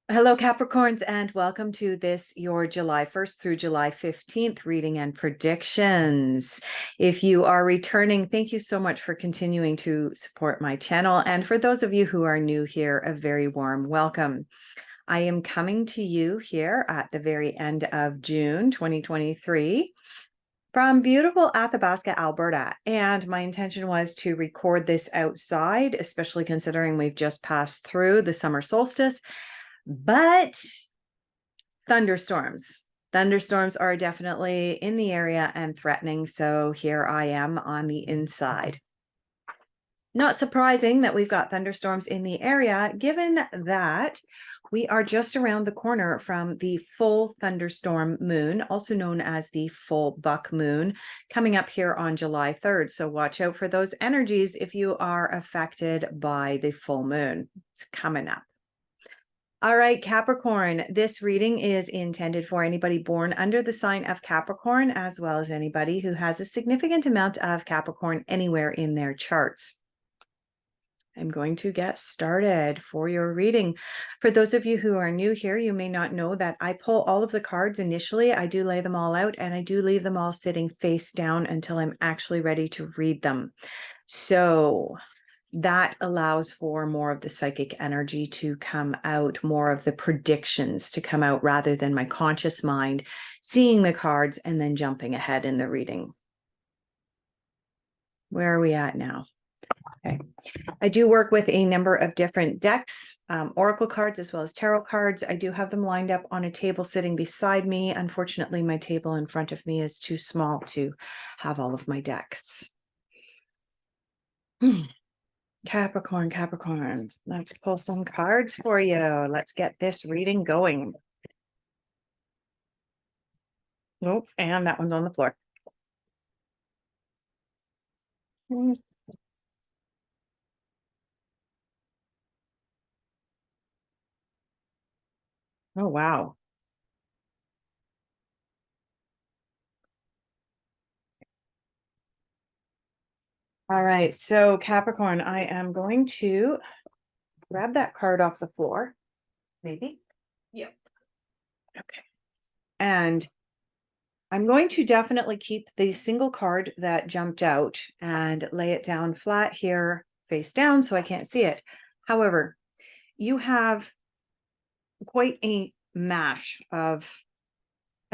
Hello, Capricorns, and welcome to this, your July 1st through July 15th reading and predictions. If you are returning, thank you so much for continuing to support my channel. And for those of you who are new here, a very warm welcome. I am coming to you here at the very end of June 2023 from beautiful Athabasca, Alberta. And my intention was to record this outside, especially considering we've just passed through the summer solstice. But thunderstorms are definitely in the area and threatening. So here I am on the inside. Not surprising that we've got thunderstorms in the area, given that we are just around the corner from the full thunderstorm moon, also known as the full buck moon, coming up here on July 3rd. So watch out for those energies if you are affected by the full moon. It's coming up. All right, Capricorn, this reading is intended for anybody born under the sign of Capricorn, as well as anybody who has a significant amount of Capricorn anywhere in their charts. I'm going to get started for your reading. For those of you who are new here, you may not know that I pull all of the cards initially. I do lay them all out, and I do leave them all sitting face down until I'm actually ready to read them. So that allows for more of the psychic energy to come out, more of the predictions to come out, rather than my conscious mind seeing the cards and then jumping ahead in the reading. Where are we at now? Okay. I do work with a number of different decks, oracle cards, as well as tarot cards. I do have them lined up on a table sitting beside me. Unfortunately, my table in front of me is too small to have all of my decks. Capricorn, let's pull some cards for you. Let's get this reading going. Oh, and that one's on the floor. Oh, wow. All right, so Capricorn, I am going to grab that card off the floor. Maybe. Yep. Okay. And I'm going to definitely keep the single card that jumped out and lay it down flat here, face down, so I can't see it. However, you have quite a mash of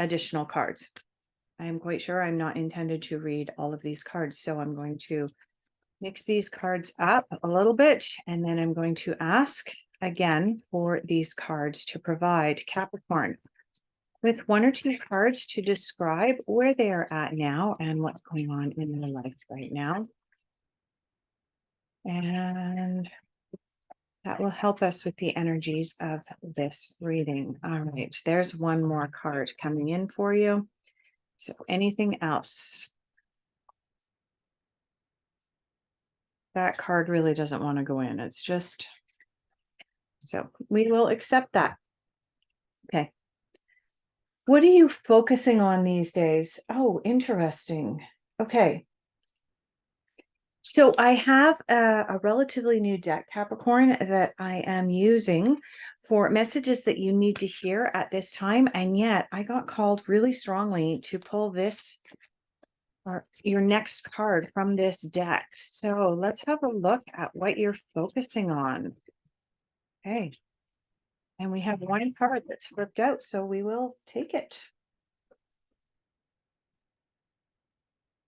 additional cards. I am quite sure I'm not intended to read all of these cards, so I'm going to mix these cards up a little bit, and then I'm going to ask again for these cards to provide Capricorn with one or two cards to describe where they are at now and what's going on in their life right now. And that will help us with the energies of this reading. All right, there's one more card coming in for you. So anything else? That card really doesn't want to go in. It's just, so we will accept that. Okay. What are you focusing on these days? Oh, interesting. Okay. So I have a relatively new deck, Capricorn, that I am using for messages that you need to hear at this time. And yet I got called really strongly to pull this, or your next card from this deck. So let's have a look at what you're focusing on. Okay. And we have one card that's flipped out, so we will take it.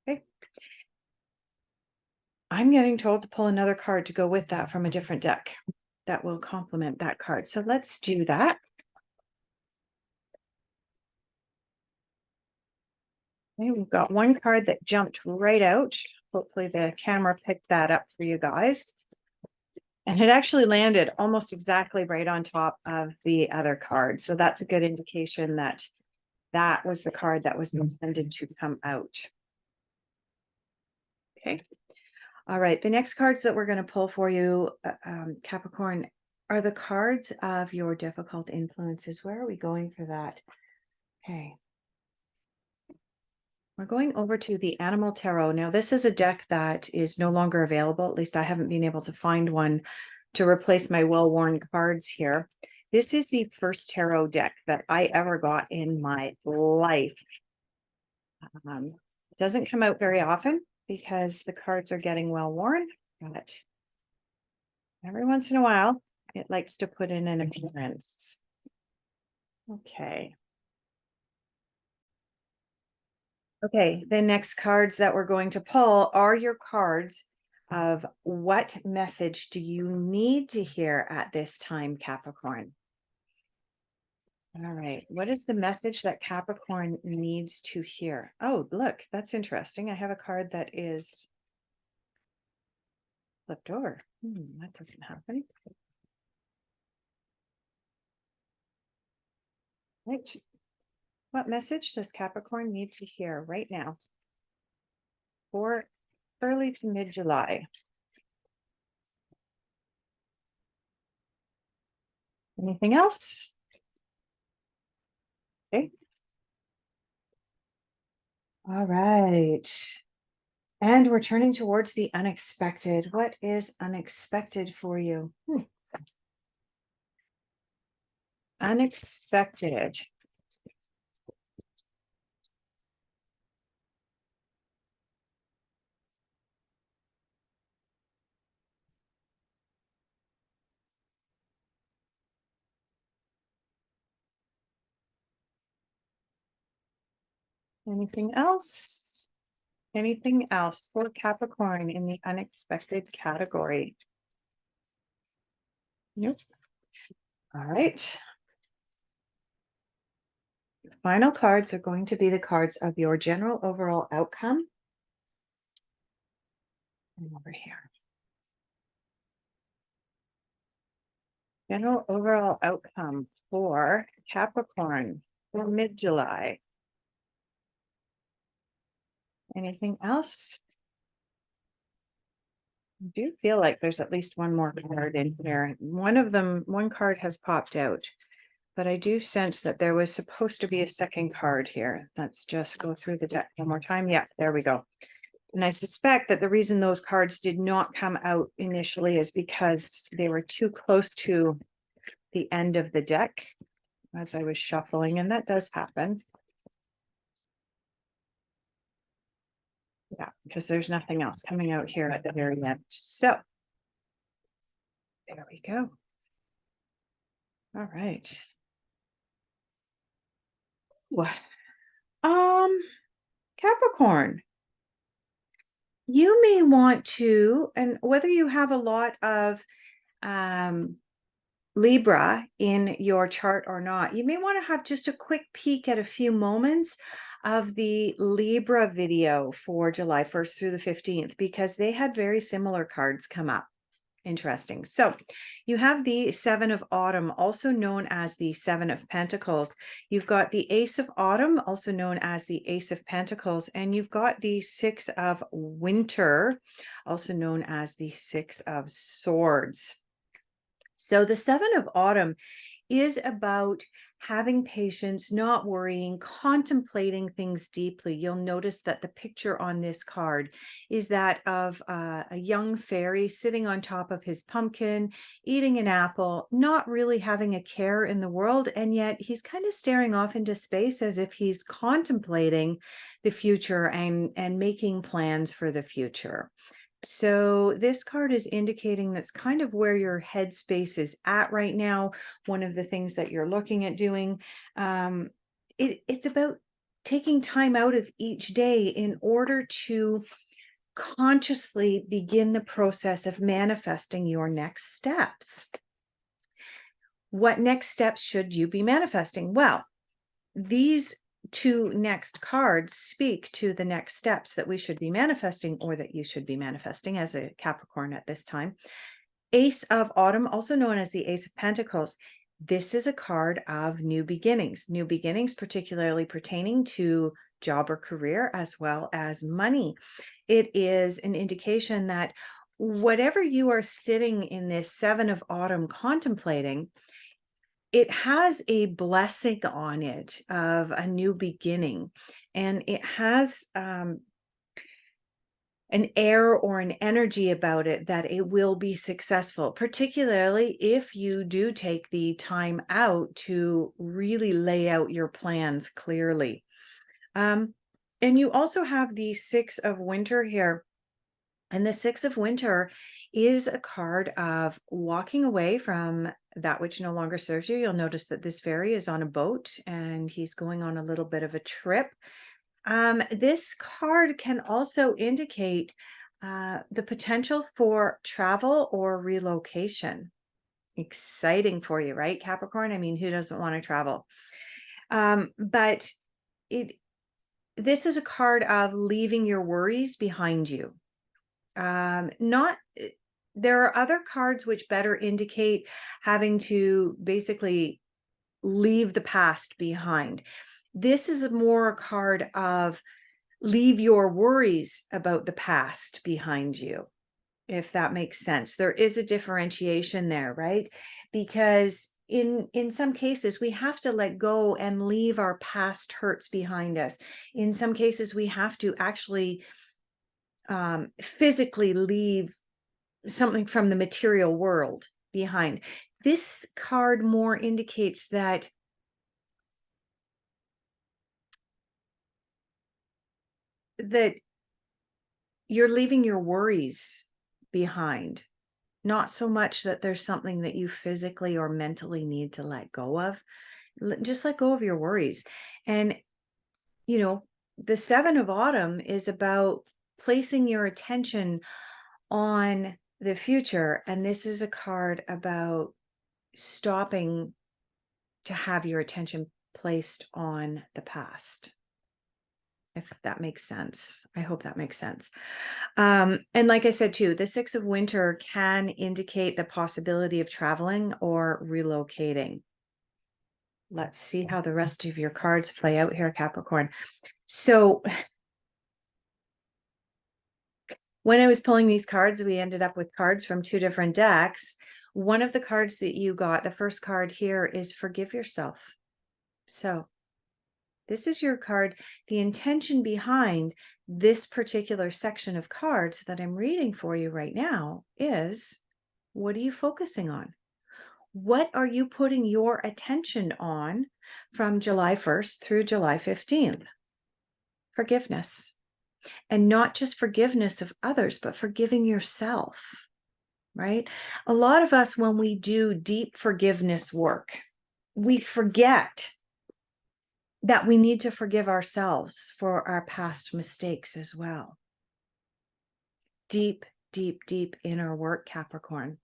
Okay. I'm getting told to pull another card to go with that from a different deck that will complement that card. So let's do that. Okay, we've got one card that jumped right out. Hopefully the camera picked that up for you guys. And it actually landed almost exactly right on top of the other card. So that's a good indication that that was the card that was intended to come out. Okay. All right. The next cards that we're going to pull for you, Capricorn, are the cards of your difficult influences. Where are we going for that? Okay. We're going over to the Animal Tarot. Now, this is a deck that is no longer available. At least I haven't been able to find one to replace my well-worn cards here. This is the first tarot deck that I ever got in my life. It doesn't come out very often because the cards are getting well worn, but every once in a while, it likes to put in an appearance. Okay. Okay, the next cards that we're going to pull are your cards of what message do you need to hear at this time, Capricorn? All right, what is the message that Capricorn needs to hear? Oh, look, that's interesting. I have a card that is flipped over. That doesn't happen. Right. What message does Capricorn need to hear right now for early to mid-July? Anything else? Okay. All right. And we're turning towards the unexpected. What is unexpected for you? Unexpected. Anything else? Anything else for Capricorn in the unexpected category? Nope. All right. The final cards are going to be the cards of your general overall outcome. And over here. General overall outcome for Capricorn for mid-July. Anything else? I do feel like there's at least one more card in here. One card has popped out, but I do sense that there was supposed to be a second card here. Let's just go through the deck one more time. Yeah, there we go. And I suspect that the reason those cards did not come out initially is because they were too close to the end of the deck as I was shuffling, and that does happen. Yeah, because there's nothing else coming out here at the very end. So there we go. All right. Capricorn, you may want to, and whether you have a lot of Libra in your chart or not, you may want to have just a quick peek at a few moments of the Libra video for July 1st through the 15th, because they had very similar cards come up. Interesting. So you have the Seven of Autumn, also known as the Seven of Pentacles. You've got the Ace of Autumn, also known as the Ace of Pentacles. And you've got the Six of Winter, also known as the Six of Swords. So the Seven of Autumn is about having patience, not worrying, contemplating things deeply. You'll notice that the picture on this card is that of a young fairy sitting on top of his pumpkin, eating an apple, not really having a care in the world, and yet he's kind of staring off into space as if he's contemplating the future and making plans for the future. So this card is indicating that's kind of where your headspace is at right now. One of the things that you're looking at doing, it's about taking time out of each day in order to consciously begin the process of manifesting your next steps. What next steps should you be manifesting? Well, these two next cards speak to the next steps that we should be manifesting, or that you should be manifesting as a Capricorn at this time. Ace of Autumn, also known as the Ace of Pentacles. This is a card of new beginnings, particularly pertaining to job or career, as well as money. It is an indication that whatever you are sitting in this Seven of Autumn contemplating, it has a blessing on it of a new beginning, and it has an air or an energy about it that it will be successful, particularly if you do take the time out to really lay out your plans clearly. And you also have the Six of Winter here. And the Six of Winter is a card of walking away from that which no longer serves you. You'll notice that this fairy is on a boat and he's going on a little bit of a trip. This card can also indicate the potential for travel or relocation. Exciting for you, right, Capricorn? I mean, who doesn't want to travel? But this is a card of leaving your worries behind you. There are other cards which better indicate having to basically leave the past behind. This is more a card of leave your worries about the past behind you, if that makes sense. There is a differentiation there, right? Because in some cases, we have to let go and leave our past hurts behind us. In some cases, we have to actually physically leave something from the material world behind. This card more indicates that you're leaving your worries behind, not so much that there's something that you physically or mentally need to let go of. Just let go of your worries. And, you know, the Seven of Autumn is about placing your attention on the future. And this is a card about stopping to have your attention placed on the past. If that makes sense. I hope that makes sense. And like I said, too, the Six of Winter can indicate the possibility of traveling or relocating. Let's see how the rest of your cards play out here, Capricorn. So when I was pulling these cards, we ended up with cards from two different decks. One of the cards that you got, the first card here, is Forgive Yourself. So this is your card. The intention behind this particular section of cards that I'm reading for you right now is, what are you focusing on? What are you putting your attention on from July 1st through July 15th? Forgiveness. And not just forgiveness of others, but forgiving yourself, right? A lot of us, when we do deep forgiveness work, we forget that we need to forgive ourselves for our past mistakes as well. Deep, deep, deep inner work, Capricorn,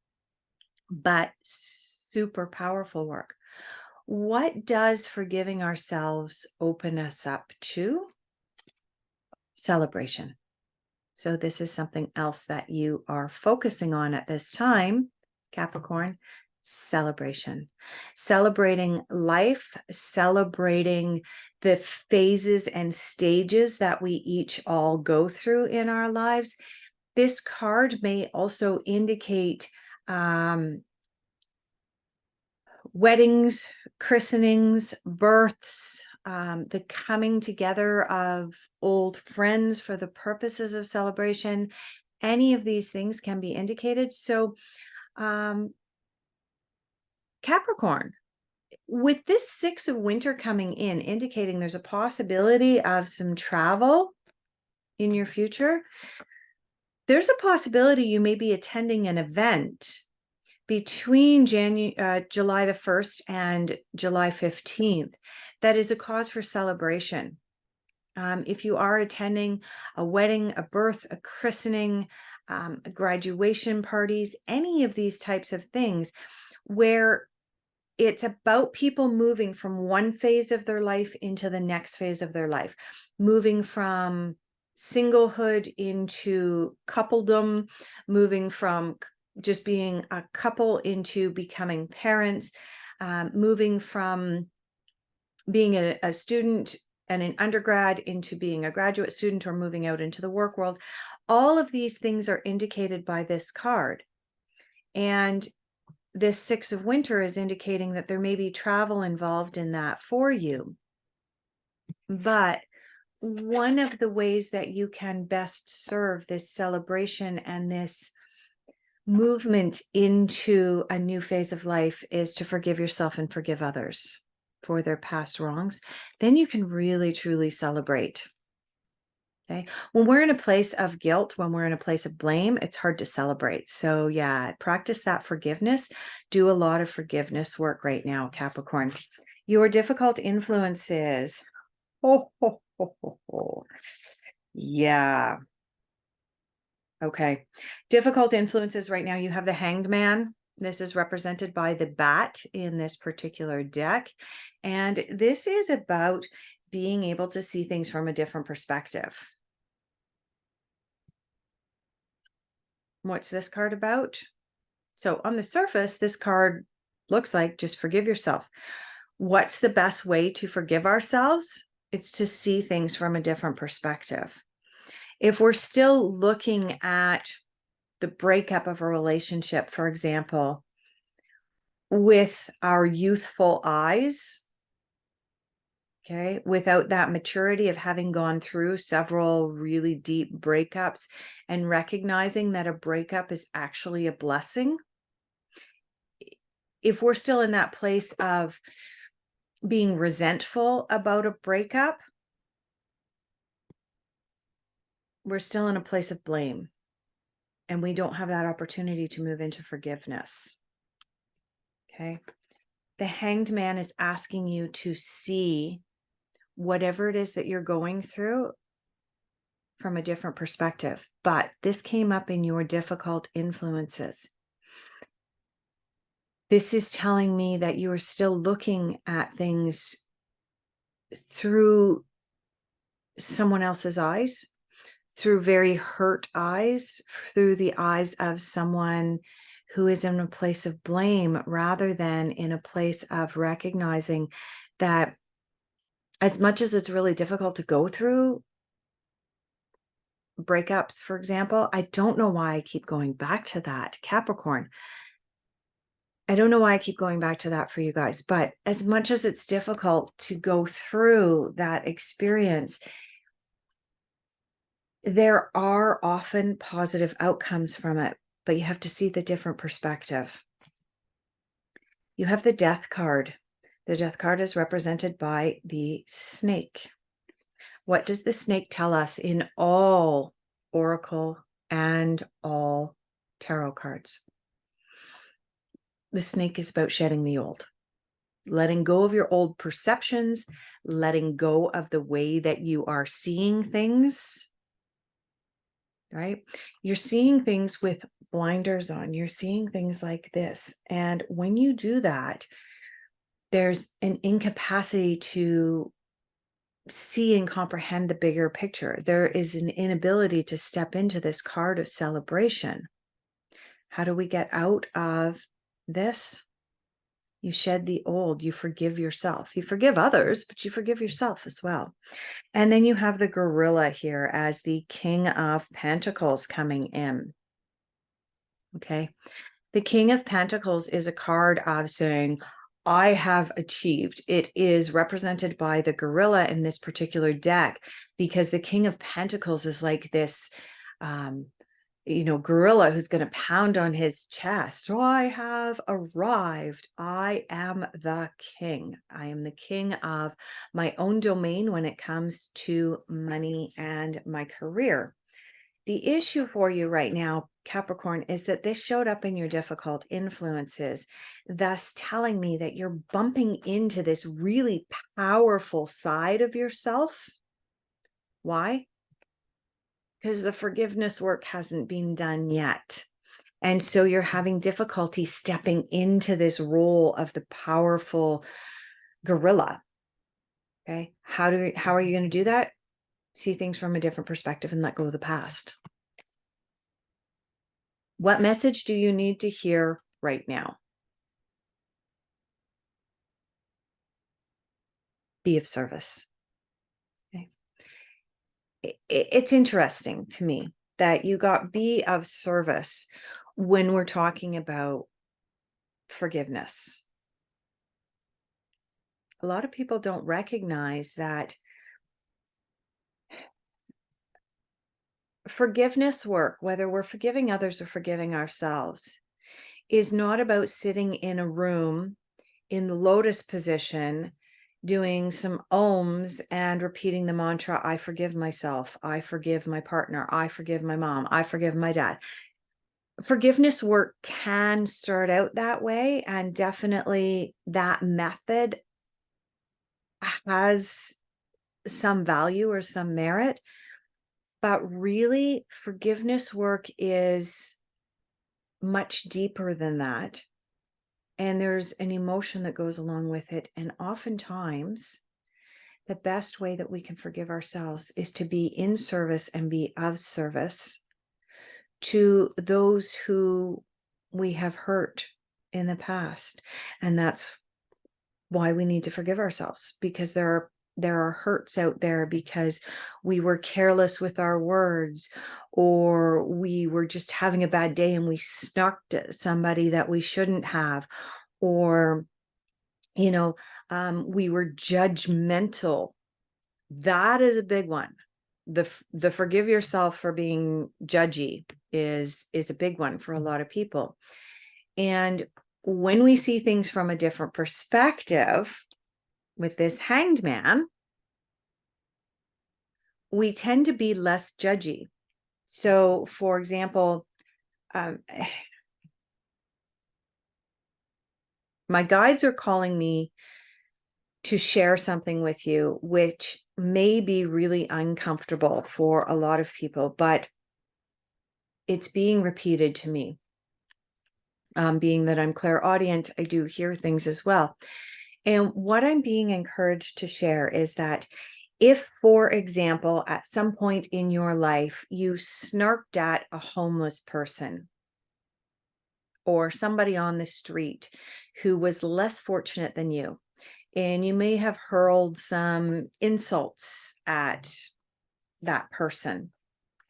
but super powerful work. What does forgiving ourselves open us up to? Celebration. So this is something else that you are focusing on at this time, Capricorn. Celebration. Celebrating life, celebrating the phases and stages that we each all go through in our lives. This card may also indicate weddings, christenings, births, the coming together of old friends for the purposes of celebration. Any of these things can be indicated. So Capricorn, with this Six of Winter coming in, indicating there's a possibility of some travel in your future, there's a possibility you may be attending an event between July the 1st and July 15th that is a cause for celebration. If you are attending a wedding, a birth, a christening, graduation parties, any of these types of things where it's about people moving from one phase of their life into the next phase of their life, moving from singlehood into coupledom, moving from just being a couple into becoming parents, moving from being a student and an undergrad into being a graduate student or moving out into the work world. All of these things are indicated by this card. And this Six of Winter is indicating that there may be travel involved in that for you. But one of the ways that you can best serve this celebration and this movement into a new phase of life is to forgive yourself and forgive others for their past wrongs. Then you can really, truly celebrate. Okay. When we're in a place of guilt, when we're in a place of blame, it's hard to celebrate. So, yeah, practice that forgiveness. Do a lot of forgiveness work right now, Capricorn. Your difficult influences. Oh, ho, ho, ho, ho. Yeah. Okay. Difficult influences right now. You have the Hanged Man. This is represented by the bat in this particular deck. And this is about being able to see things from a different perspective. What's this card about? So on the surface, this card looks like just forgive yourself. What's the best way to forgive ourselves? It's to see things from a different perspective. If we're still looking at the breakup of a relationship, for example, with our youthful eyes, okay, without that maturity of having gone through several really deep breakups and recognizing that a breakup is actually a blessing. If we're still in that place of being resentful about a breakup, we're still in a place of blame. And we don't have that opportunity to move into forgiveness. Okay. The Hanged Man is asking you to see whatever it is that you're going through from a different perspective. But this came up in your difficult influences. This is telling me that you are still looking at things through someone else's eyes, through very hurt eyes, through the eyes of someone who is in a place of blame rather than in a place of recognizing that as much as it's really difficult to go through breakups, for example, I don't know why I keep going back to that, Capricorn. I don't know why I keep going back to that for you guys, but as much as it's difficult to go through that experience, there are often positive outcomes from it, but you have to see the different perspective. You have the Death card. The Death card is represented by the snake. What does the snake tell us in all oracle and all tarot cards? The snake is about shedding the old, letting go of your old perceptions, letting go of the way that you are seeing things, right? You're seeing things with blinders on. You're seeing things like this. And when you do that, there's an incapacity to see and comprehend the bigger picture. There is an inability to step into this card of celebration. How do we get out of this? You shed the old, you forgive yourself. You forgive others, but you forgive yourself as well. And then you have the gorilla here as the King of Pentacles coming in. Okay. The King of Pentacles is a card of saying, I have achieved. It is represented by the gorilla in this particular deck because the King of Pentacles is like this, gorilla who's going to pound on his chest. Oh, I have arrived. I am the king. I am the king of my own domain when it comes to money and my career. The issue for you right now, Capricorn, is that this showed up in your difficult influences, thus telling me that you're bumping into this really powerful side of yourself. Why? Because the forgiveness work hasn't been done yet. And so you're having difficulty stepping into this role of the powerful gorilla. Okay. How are you going to do that? See things from a different perspective and let go of the past. What message do you need to hear right now? Be of service. Okay. It's interesting to me that you got be of service when we're talking about forgiveness. A lot of people don't recognize that forgiveness work, whether we're forgiving others or forgiving ourselves, is not about sitting in a room in the lotus position, doing some ohms and repeating the mantra, I forgive myself, I forgive my partner, I forgive my mom, I forgive my dad. Forgiveness work can start out that way, and definitely that method has some value or some merit. But really, forgiveness work is much deeper than that. And there's an emotion that goes along with it. And oftentimes, the best way that we can forgive ourselves is to be in service and be of service to those who we have hurt in the past. And that's why we need to forgive ourselves, because there are hurts out there because we were careless with our words, or we were just having a bad day and we snarked at somebody that we shouldn't have, or we were judgmental. That is a big one. The forgive yourself for being judgy is a big one for a lot of people. And when we see things from a different perspective with this Hanged Man, we tend to be less judgy. So, for example, my guides are calling me to share something with you, which may be really uncomfortable for a lot of people, but it's being repeated to me. Being that I'm clairaudient, I do hear things as well. And what I'm being encouraged to share is that if, for example, at some point in your life, you snarked at a homeless person or somebody on the street who was less fortunate than you, and you may have hurled some insults at that person,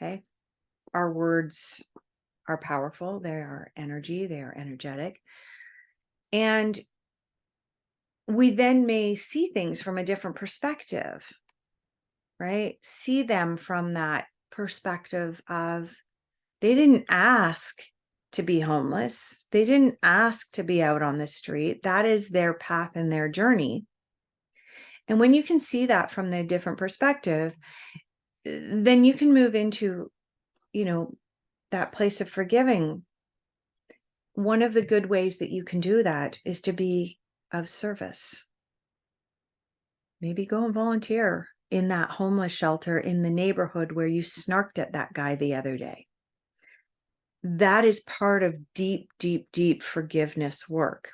okay? Our words are powerful. They are energy. They are energetic. And we then may see things from a different perspective, right? See them from that perspective of they didn't ask to be homeless. They didn't ask to be out on the street. That is their path and their journey. And when you can see that from the different perspective, then you can move into, that place of forgiving. One of the good ways that you can do that is to be of service. Maybe go and volunteer in that homeless shelter in the neighborhood where you snarked at that guy the other day. That is part of deep, deep, deep forgiveness work,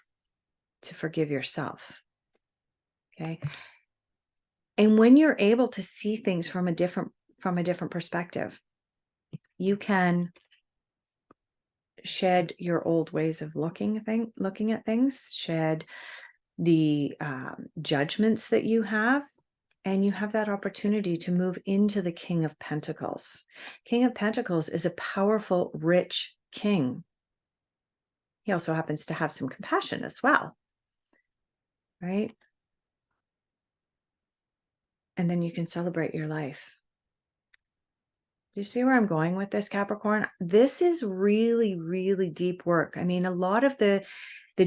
to forgive yourself. Okay. And when you're able to see things from a different perspective, you can shed your old ways of looking at things, shed the judgments that you have, and you have that opportunity to move into the King of Pentacles. King of Pentacles is a powerful, rich king. He also happens to have some compassion as well, right? And then you can celebrate your life. Do you see where I'm going with this, Capricorn? This is really, really deep work. I mean, a lot of the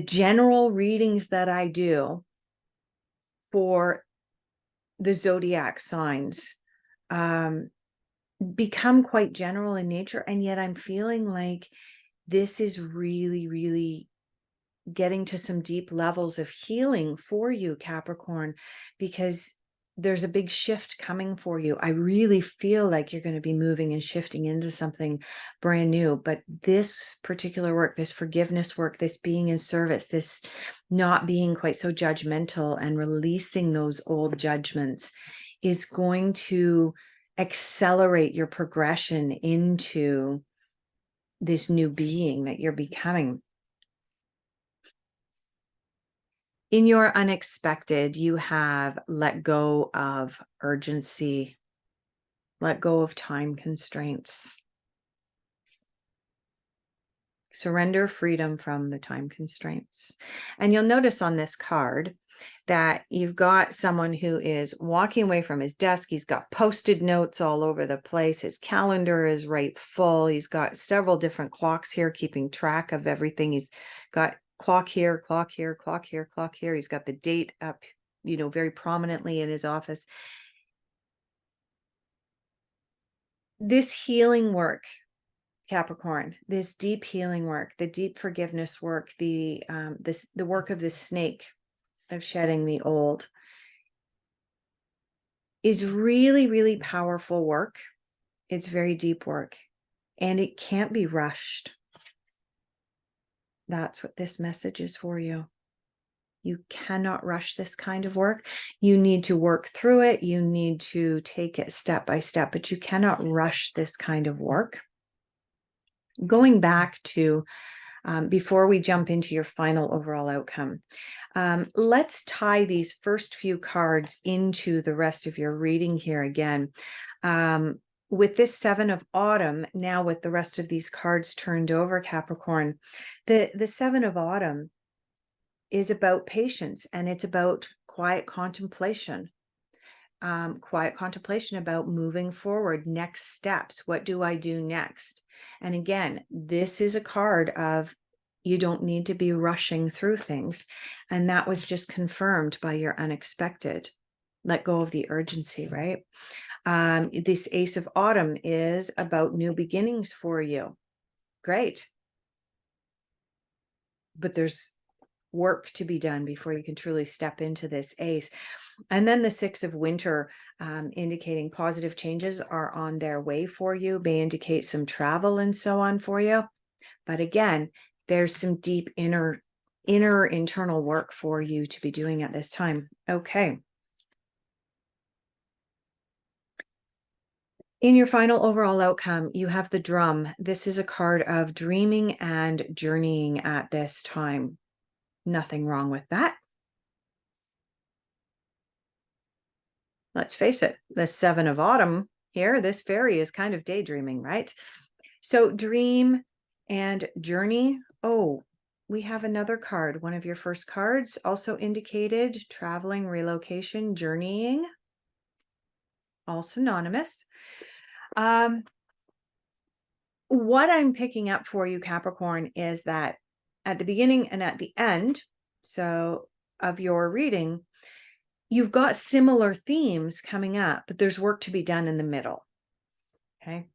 general readings that I do for the zodiac signs become quite general in nature. And yet I'm feeling like this is really, really getting to some deep levels of healing for you, Capricorn, because there's a big shift coming for you. I really feel like you're going to be moving and shifting into something brand new. But this particular work, this forgiveness work, this being in service, this not being quite so judgmental and releasing those old judgments is going to accelerate your progression into this new being that you're becoming. In your unexpected, you have let go of urgency, let go of time constraints. Surrender freedom from the time constraints. And you'll notice on this card that you've got someone who is walking away from his desk. He's got post-it notes all over the place. His calendar is right full. He's got several different clocks here, keeping track of everything. He's got clock here, clock here, clock here, clock here. He's got the date up, very prominently in his office. This healing work, Capricorn, this deep healing work, the deep forgiveness work, the work of the snake of shedding the old is really, really powerful work. It's very deep work, and it can't be rushed. That's what this message is for you. You cannot rush this kind of work. You need to work through it. You need to take it step by step, but you cannot rush this kind of work. Going back to before we jump into your final overall outcome, let's tie these first few cards into the rest of your reading here again. With this Seven of Autumn, now with the rest of these cards turned over, Capricorn, the Seven of Autumn is about patience, and it's about quiet contemplation. Quiet contemplation about moving forward, next steps. What do I do next? And again, this is a card of you don't need to be rushing through things. And that was just confirmed by your unexpected. Let go of the urgency, right? This Ace of Autumn is about new beginnings for you. Great. But there's work to be done before you can truly step into this ace. And then the Six of Winter, indicating positive changes are on their way for you, may indicate some travel and so on for you. But again, there's some deep inner internal work for you to be doing at this time. Okay. In your final overall outcome, you have the Drum. This is a card of dreaming and journeying at this time. Nothing wrong with that. Let's face it, the Seven of Autumn here, this fairy is kind of daydreaming, right? So dream and journey. Oh, we have another card. One of your first cards also indicated traveling, relocation, journeying, all synonymous. What I'm picking up for you, Capricorn, is that at the beginning and at the end, so of your reading, you've got similar themes coming up, but there's work to be done in the middle. Okay.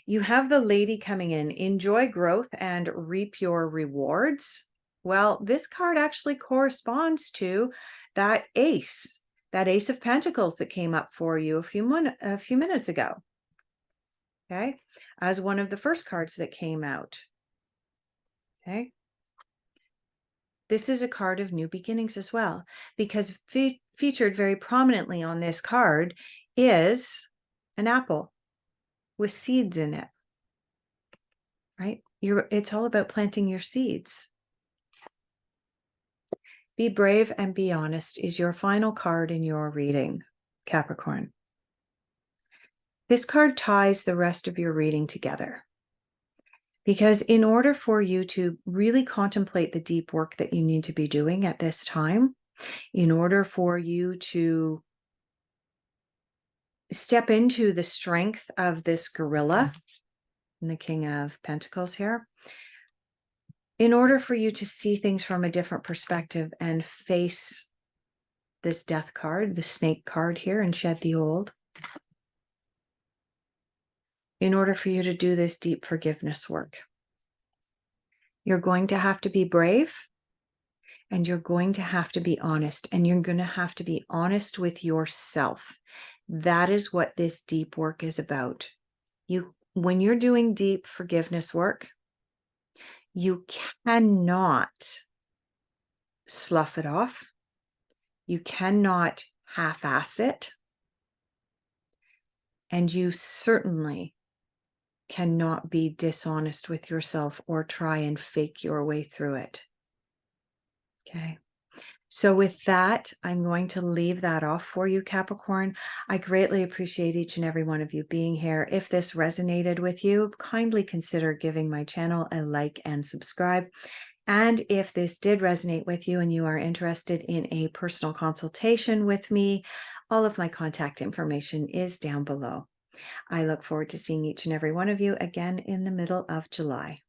You have the Lady coming in, enjoy growth and reap your rewards. Well, this card actually corresponds to that Ace of Pentacles that came up for you a few minutes ago. Okay. As one of the first cards that came out. Okay. This is a card of new beginnings as well, because featured very prominently on this card is an apple with seeds in it, right? It's all about planting your seeds. Be brave and be honest is your final card in your reading, Capricorn. This card ties the rest of your reading together. Because in order for you to really contemplate the deep work that you need to be doing at this time, in order for you to step into the strength of this gorilla, and the King of Pentacles here, in order for you to see things from a different perspective and face this Death card, the Snake card here, and shed the old, in order for you to do this deep forgiveness work, you're going to have to be brave, and you're going to have to be honest, and you're going to have to be honest with yourself. That is what this deep work is about. When you're doing deep forgiveness work, you cannot slough it off. You cannot half-ass it. And you certainly cannot be dishonest with yourself or try and fake your way through it. Okay. So with that, I'm going to leave that off for you, Capricorn. I greatly appreciate each and every one of you being here. If this resonated with you, kindly consider giving my channel a like and subscribe. And if this did resonate with you and you are interested in a personal consultation with me, all of my contact information is down below. I look forward to seeing each and every one of you again in the middle of July.